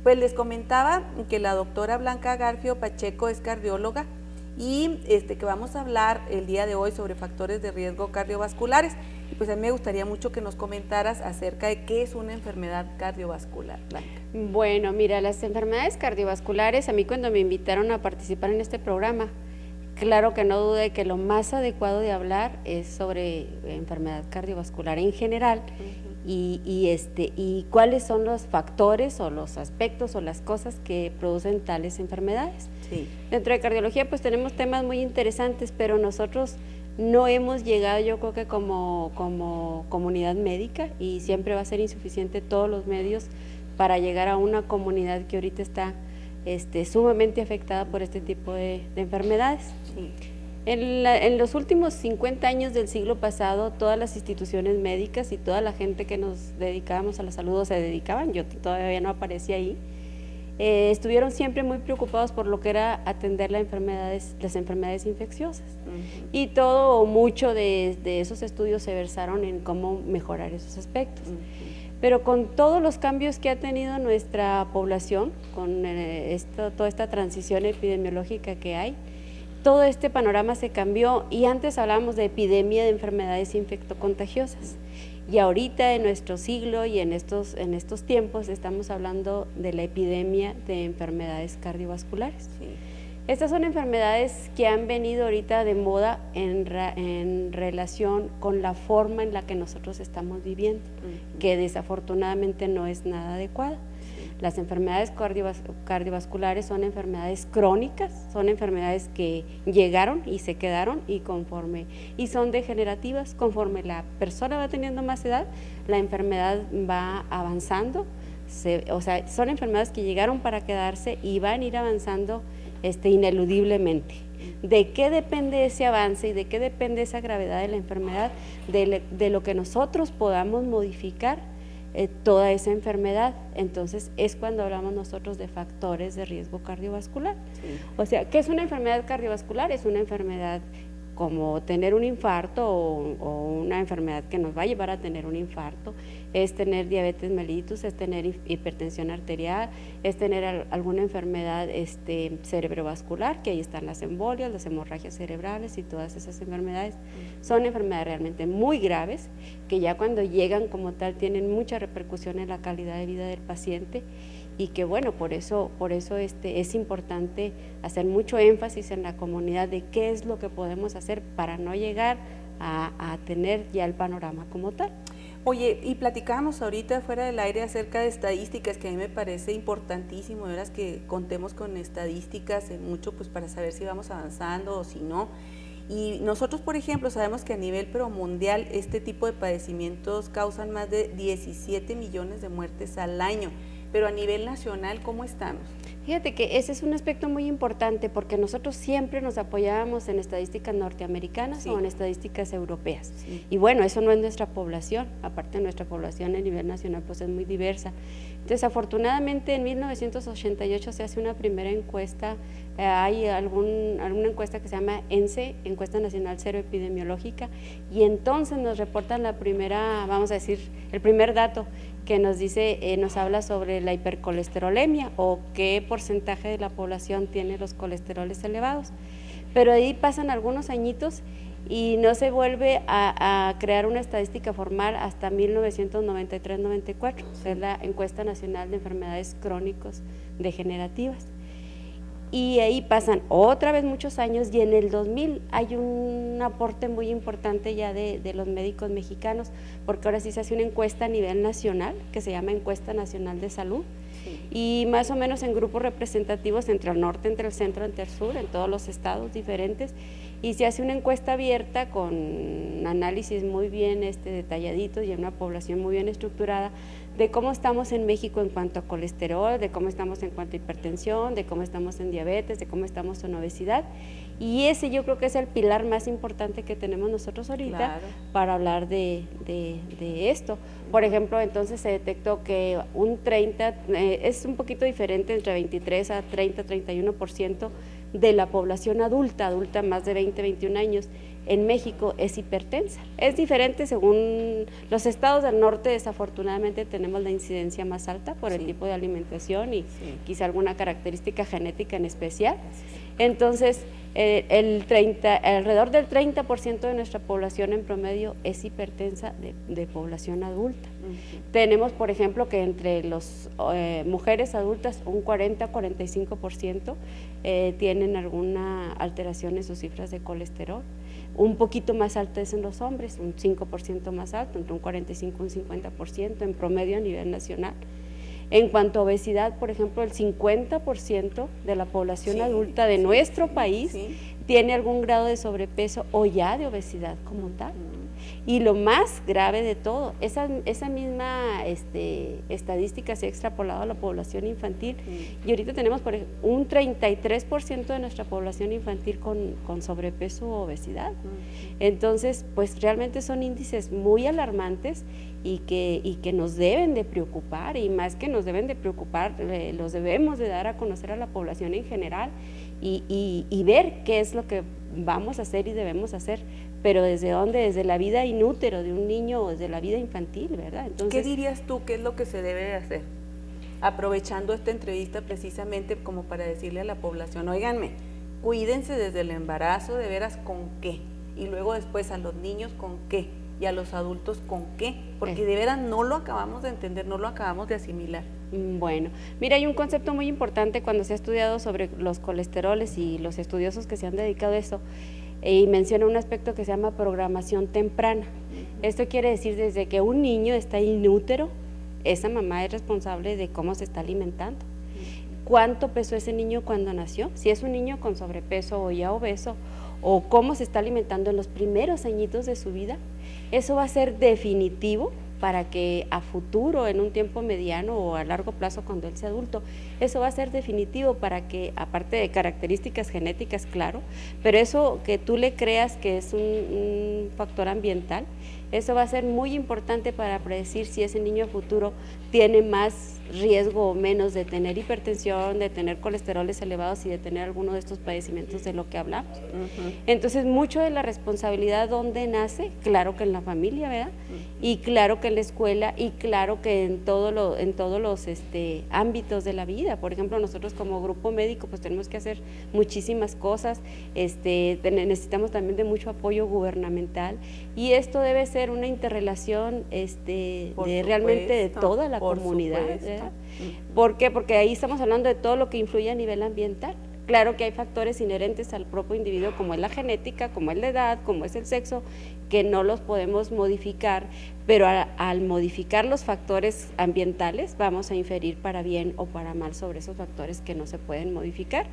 Pues les comentaba que la doctora Blanca Garfio Pacheco es cardióloga y que vamos a hablar el día de hoy sobre factores de riesgo cardiovasculares. Y pues a mí me gustaría mucho que nos comentaras acerca de qué es una enfermedad cardiovascular, Blanca. Bueno, mira, las enfermedades cardiovasculares, a mí cuando me invitaron a participar en este programa, claro que no dude que lo más adecuado de hablar es sobre enfermedad cardiovascular en general. Y cuáles son los factores o los aspectos o las cosas que producen tales enfermedades. Sí. Dentro de cardiología pues tenemos temas muy interesantes, pero nosotros no hemos llegado, yo creo que como comunidad médica, y siempre va a ser insuficiente todos los medios para llegar a una comunidad que ahorita está sumamente afectada por este tipo de enfermedades. Sí. En los últimos 50 años del siglo pasado, todas las instituciones médicas y toda la gente que nos dedicábamos a la salud o se dedicaban, yo todavía no aparecía ahí, estuvieron siempre muy preocupados por lo que era atender las enfermedades infecciosas. Y todo o mucho de esos estudios se versaron en cómo mejorar esos aspectos. Pero con todos los cambios que ha tenido nuestra población, con toda esta transición epidemiológica que hay, todo este panorama se cambió y antes hablábamos de epidemia de enfermedades infectocontagiosas y ahorita en nuestro siglo y en estos tiempos estamos hablando de la epidemia de enfermedades cardiovasculares. Sí. Estas son enfermedades que han venido ahorita de moda en relación con la forma en la que nosotros estamos viviendo, que desafortunadamente no es nada adecuada. Las enfermedades cardiovasculares son enfermedades crónicas, son enfermedades que llegaron y se quedaron y son degenerativas. Conforme la persona va teniendo más edad, la enfermedad va avanzando, son enfermedades que llegaron para quedarse y van a ir avanzando ineludiblemente. ¿De qué depende ese avance y de qué depende esa gravedad de la enfermedad? De lo que nosotros podamos modificar toda esa enfermedad. Entonces es cuando hablamos nosotros de factores de riesgo cardiovascular. Sí. O sea, ¿qué es una enfermedad cardiovascular? Es una enfermedad como tener un infarto o una enfermedad que nos va a llevar a tener un infarto, es tener diabetes mellitus, es tener hipertensión arterial, es tener alguna enfermedad cerebrovascular, que ahí están las embolias, las hemorragias cerebrales y todas esas enfermedades. Son enfermedades realmente muy graves, que ya cuando llegan como tal tienen mucha repercusión en la calidad de vida del paciente y que bueno, por eso es importante hacer mucho énfasis en la comunidad de qué es lo que podemos hacer para no llegar a tener ya el panorama como tal. Oye, y platicábamos ahorita fuera del aire acerca de estadísticas, que a mí me parece importantísimo, de veras que contemos con estadísticas mucho pues para saber si vamos avanzando o si no. Y nosotros, por ejemplo, sabemos que a nivel mundial este tipo de padecimientos causan más de 17 millones de muertes al año. Pero a nivel nacional, ¿cómo estamos? Fíjate que ese es un aspecto muy importante porque nosotros siempre nos apoyábamos en estadísticas norteamericanas, sí, o en estadísticas europeas. Sí. Y bueno, eso no es nuestra población, aparte nuestra población a nivel nacional pues es muy diversa. Entonces, afortunadamente en 1988 se hace una primera encuesta, hay alguna encuesta que se llama ENCE, Encuesta Nacional Cero Epidemiológica, y entonces nos reportan la primera, vamos a decir, el primer dato que nos dice, nos habla sobre la hipercolesterolemia o qué porcentaje de la población tiene los colesteroles elevados. Pero ahí pasan algunos añitos y no se vuelve a crear una estadística formal hasta 1993-94, que es la Encuesta Nacional de Enfermedades Crónicos Degenerativas. Y ahí pasan otra vez muchos años y en el 2000 hay un aporte muy importante ya de los médicos mexicanos, porque ahora sí se hace una encuesta a nivel nacional que se llama Encuesta Nacional de Salud, sí, y más o menos en grupos representativos entre el norte, entre el centro, entre el sur, en todos los estados diferentes, y se hace una encuesta abierta con análisis muy bien detalladitos y en una población muy bien estructurada de cómo estamos en México en cuanto a colesterol, de cómo estamos en cuanto a hipertensión, de cómo estamos en diabetes, de cómo estamos en obesidad, y ese yo creo que es el pilar más importante que tenemos nosotros ahorita, claro, para hablar de esto. Por ejemplo, entonces se detectó que un 30, es un poquito diferente, entre 23 a 30, 31% de la población adulta más de 20, 21 años, en México es hipertensa. Es diferente según los estados del norte, desafortunadamente tenemos la incidencia más alta por el tipo de alimentación y quizá alguna característica genética en especial. Entonces, alrededor del 30% de nuestra población en promedio es hipertensa de población adulta. Tenemos, por ejemplo, que entre las mujeres adultas un 40-45% tienen alguna alteración en sus cifras de colesterol. Un poquito más alto es en los hombres, un 5% más alto, entre un 45 y un 50% en promedio a nivel nacional. En cuanto a obesidad, por ejemplo, el 50% de la población adulta de nuestro país tiene algún grado de sobrepeso o ya de obesidad como tal. Y lo más grave de todo, esa misma estadística se ha extrapolado a la población infantil y ahorita tenemos por ejemplo, un 33% de nuestra población infantil con sobrepeso o obesidad. Entonces, pues realmente son índices muy alarmantes y que nos deben de preocupar, y más que nos deben de preocupar, los debemos de dar a conocer a la población en general y ver qué es lo que vamos a hacer y debemos hacer, pero ¿desde dónde? Desde la vida in útero de un niño o desde la vida infantil, ¿verdad? Entonces, ¿qué dirías tú qué es lo que se debe de hacer? Aprovechando esta entrevista precisamente como para decirle a la población, óiganme, cuídense desde el embarazo, de veras, ¿con qué? Y luego después a los niños, ¿con qué? Y a los adultos, ¿con qué? Porque de veras no lo acabamos de entender, no lo acabamos de asimilar. Bueno, mira, hay un concepto muy importante cuando se ha estudiado sobre los colesteroles y los estudiosos que se han dedicado a eso, y menciona un aspecto que se llama programación temprana. Esto quiere decir desde que un niño está inútero, esa mamá es responsable de cómo se está alimentando. ¿Cuánto pesó ese niño cuando nació? Si es un niño con sobrepeso o ya obeso, o cómo se está alimentando en los primeros añitos de su vida, eso va a ser definitivo para que a futuro, en un tiempo mediano o a largo plazo cuando él sea adulto, eso va a ser definitivo para que, aparte de características genéticas, claro, pero eso que tú le creas que es un factor ambiental, eso va a ser muy importante para predecir si ese niño a futuro tiene más riesgo o menos de tener hipertensión, de tener colesteroles elevados y de tener alguno de estos padecimientos de lo que hablamos. Entonces, mucho de la responsabilidad, ¿dónde nace? Claro que en la familia, ¿verdad? Y claro que en la escuela, y claro que en todos los ámbitos de la vida. Por ejemplo, nosotros como grupo médico pues tenemos que hacer muchísimas cosas, necesitamos también de mucho apoyo gubernamental, y esto debe ser una interrelación realmente de toda la comunidad. ¿Por qué? Porque ahí estamos hablando de todo lo que influye a nivel ambiental. Claro que hay factores inherentes al propio individuo, como es la genética, como es la edad, como es el sexo, que no los podemos modificar, pero al modificar los factores ambientales vamos a inferir para bien o para mal sobre esos factores que no se pueden modificar.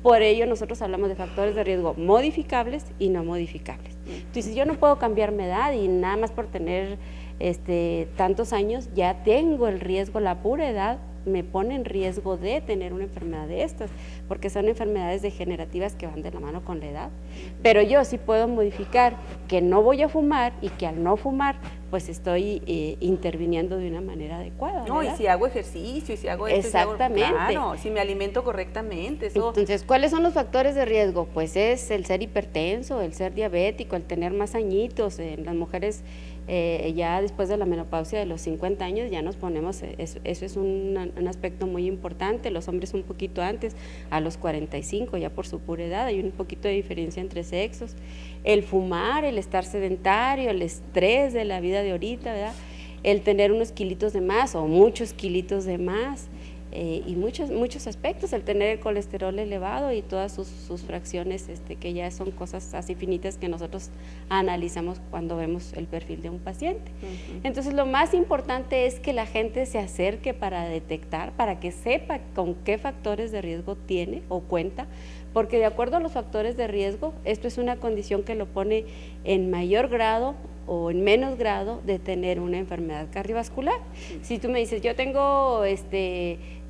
Por ello nosotros hablamos de factores de riesgo modificables y no modificables. Entonces, yo no puedo cambiar mi edad y nada más por tener tantos años ya tengo el riesgo, la pura edad me pone en riesgo de tener una enfermedad de estas, porque son enfermedades degenerativas que van de la mano con la edad. Pero yo sí puedo modificar que no voy a fumar, y que al no fumar pues estoy interviniendo de una manera adecuada. No, ¿verdad? Y si hago ejercicio, y si hago esto, exactamente, claro, si me alimento correctamente. Eso. Entonces, ¿cuáles son los factores de riesgo? Pues es el ser hipertenso, el ser diabético, el tener más añitos. En las mujeres ya después de la menopausia de los 50 años ya nos ponemos, eso es un aspecto muy importante. Los hombres un poquito antes, a los 45 ya por su pura edad, hay un poquito de diferencia entre sexos. El fumar, el estar sedentario, el estrés de la vida de ahorita, ¿verdad? El tener unos kilitos de más o muchos kilitos de más, y muchos aspectos, el tener el colesterol elevado y todas sus fracciones, que ya son cosas así finitas que nosotros analizamos cuando vemos el perfil de un paciente. Entonces, lo más importante es que la gente se acerque para detectar, para que sepa con qué factores de riesgo tiene o cuenta, porque de acuerdo a los factores de riesgo, esto es una condición que lo pone en mayor grado o en menos grado de tener una enfermedad cardiovascular. Si tú me dices, yo tengo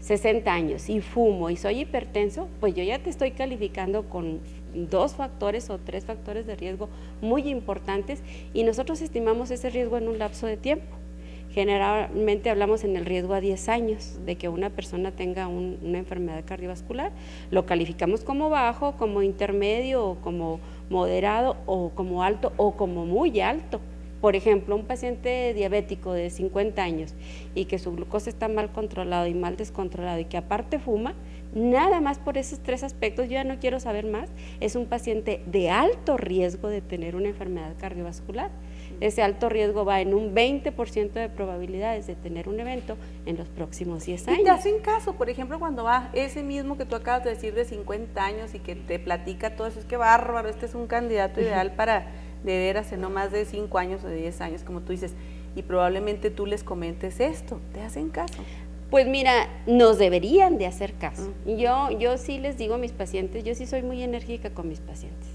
60 años y fumo y soy hipertenso, pues yo ya te estoy calificando con 2 factores o 3 factores de riesgo muy importantes, y nosotros estimamos ese riesgo en un lapso de tiempo. Generalmente hablamos en el riesgo a 10 años de que una persona tenga una enfermedad cardiovascular. Lo calificamos como bajo, como intermedio o como moderado o como alto o como muy alto. Por ejemplo, un paciente diabético de 50 años y que su glucosa está mal controlado y mal descontrolado y que aparte fuma, nada más por esos 3 aspectos, yo ya no quiero saber más, es un paciente de alto riesgo de tener una enfermedad cardiovascular. Ese alto riesgo va en un 20% de probabilidades de tener un evento en los próximos 10 años. Y te hacen caso, por ejemplo, cuando va ese mismo que tú acabas de decir de 50 años y que te platica todo eso, es que bárbaro, este es un candidato ideal para de veras en no más de 5 años o de 10 años, como tú dices, y probablemente tú les comentes esto, ¿te hacen caso? Pues mira, nos deberían de hacer caso. Yo sí les digo a mis pacientes, yo sí soy muy enérgica con mis pacientes.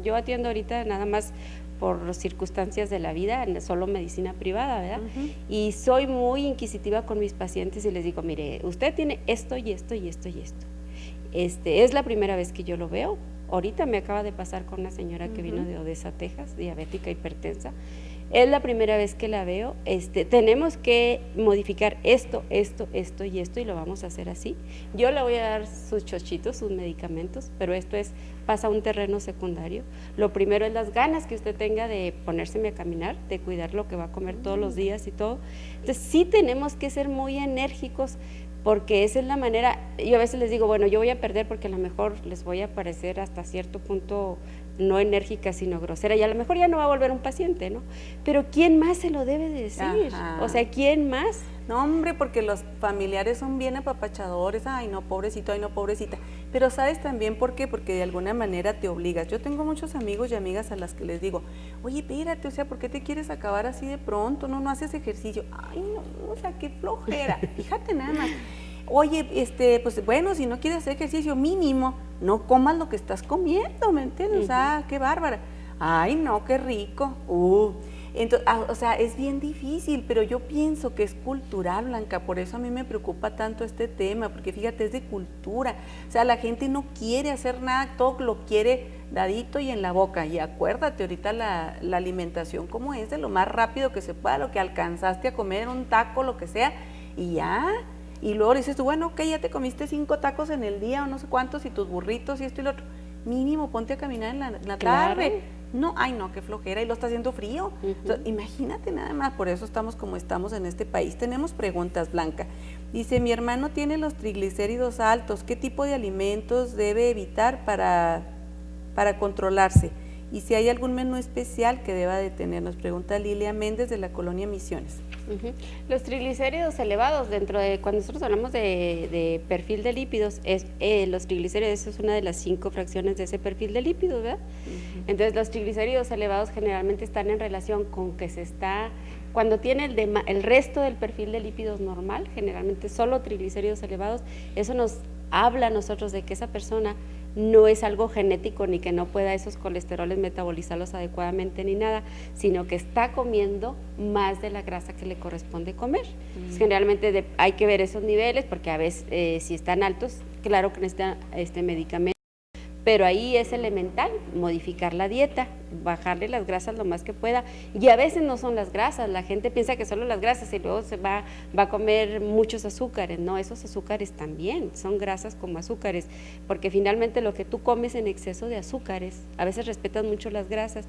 Yo atiendo ahorita nada más por las circunstancias de la vida, solo medicina privada, ¿verdad? Y soy muy inquisitiva con mis pacientes y les digo, mire, usted tiene esto y esto y esto y esto. Es la primera vez que yo lo veo. Ahorita me acaba de pasar con una señora que vino de Odessa, Texas, diabética, hipertensa. Es la primera vez que la veo. Tenemos que modificar esto y esto y lo vamos a hacer así. Yo le voy a dar sus chochitos, sus medicamentos, pero pasa a un terreno secundario. Lo primero es las ganas que usted tenga de ponérseme a caminar, de cuidar lo que va a comer todos los días y todo. Entonces sí tenemos que ser muy enérgicos, porque esa es la manera. Yo a veces les digo, bueno, yo voy a perder porque a lo mejor les voy a parecer hasta cierto punto no enérgica, sino grosera, y a lo mejor ya no va a volver un paciente, ¿no? Pero ¿quién más se lo debe de decir? Ajá. O sea, ¿quién más? No, hombre, porque los familiares son bien apapachadores, ay no, pobrecito, ay no, pobrecita, pero ¿sabes también por qué? Porque de alguna manera te obligas. Yo tengo muchos amigos y amigas a las que les digo, oye, espérate, o sea, ¿por qué te quieres acabar así de pronto? No haces ejercicio. Ay, no, o sea, qué flojera, fíjate nada más. Oye, pues bueno, si no quieres hacer ejercicio mínimo, no comas lo que estás comiendo, ¿me entiendes? O sea, qué bárbara. Ay, no, qué rico. Entonces, o sea, es bien difícil, pero yo pienso que es cultural, Blanca, por eso a mí me preocupa tanto este tema, porque fíjate, es de cultura. O sea, la gente no quiere hacer nada, todo lo quiere dadito y en la boca. Y acuérdate, ahorita la alimentación como es, de lo más rápido que se pueda, lo que alcanzaste a comer, un taco, lo que sea, y ya. Y luego dices tú, bueno, ok, ya te comiste 5 tacos en el día o no sé cuántos y tus burritos y esto y lo otro. Mínimo, ponte a caminar en la tarde. No, ay no, qué flojera, y lo está haciendo frío. Entonces, imagínate nada más, por eso estamos como estamos en este país. Tenemos preguntas, Blanca. Dice, mi hermano tiene los triglicéridos altos, ¿qué tipo de alimentos debe evitar para controlarse? Y si hay algún menú especial que deba de tener, nos pregunta Lilia Méndez de la Colonia Misiones. Los triglicéridos elevados, cuando nosotros hablamos de perfil de lípidos, los triglicéridos es una de las 5 fracciones de ese perfil de lípidos, ¿verdad? Entonces los triglicéridos elevados generalmente están en relación con que cuando tiene el resto del perfil de lípidos normal, generalmente solo triglicéridos elevados, eso nos habla a nosotros de que esa persona no es algo genético ni que no pueda esos colesteroles metabolizarlos adecuadamente ni nada, sino que está comiendo más de la grasa que le corresponde comer. Entonces, generalmente hay que ver esos niveles, porque a veces si están altos, claro que necesitan medicamento, pero ahí es elemental modificar la dieta, bajarle las grasas lo más que pueda, y a veces no son las grasas, la gente piensa que solo las grasas y luego se va a comer muchos azúcares. No, esos azúcares también son grasas como azúcares, porque finalmente lo que tú comes en exceso de azúcares, a veces respetas mucho las grasas,